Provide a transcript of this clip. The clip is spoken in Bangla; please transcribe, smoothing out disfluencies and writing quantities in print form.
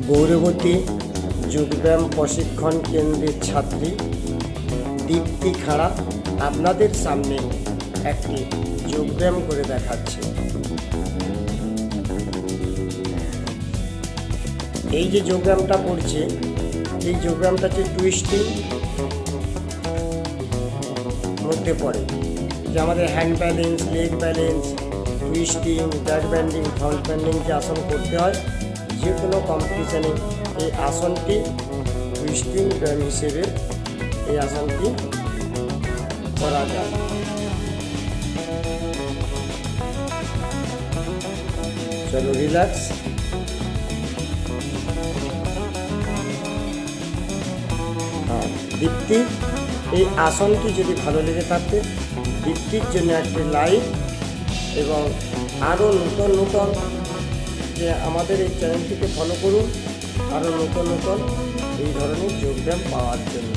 গৌরবতী যোগব্যায়াম প্রশিক্ষণ কেন্দ্রের ছাত্রী দীপ্তি খাড়া আপনাদের সামনে একটি যোগব্যায়াম করে দেখাচ্ছে। এই যে যোগব্যায়ামটা করছে, এই যোগব্যায়ামটা হচ্ছে টুইস্টিং মধ্যে পড়ে, যে আমাদের hand balance, leg balance, twisting, back bending, front bending যে আসন করতে হয়, যে কোনো কম্পিটিশানে এই আসনটি টুইস্টিং ব্যায়াম হিসেবে এই আসনটি করা যায়। চলো রিল্যাক্স। দীপ্তি, এই আসনটি যদি ভালো লেগে থাকে, দীপ্তির জন্য একটি লাইক এবং আরও নতুন যে আমাদের এই চ্যানেলটিকে ফলো করুন, আরও নতুন এই ধরনের যোগব্যায়াম পাওয়ার জন্য।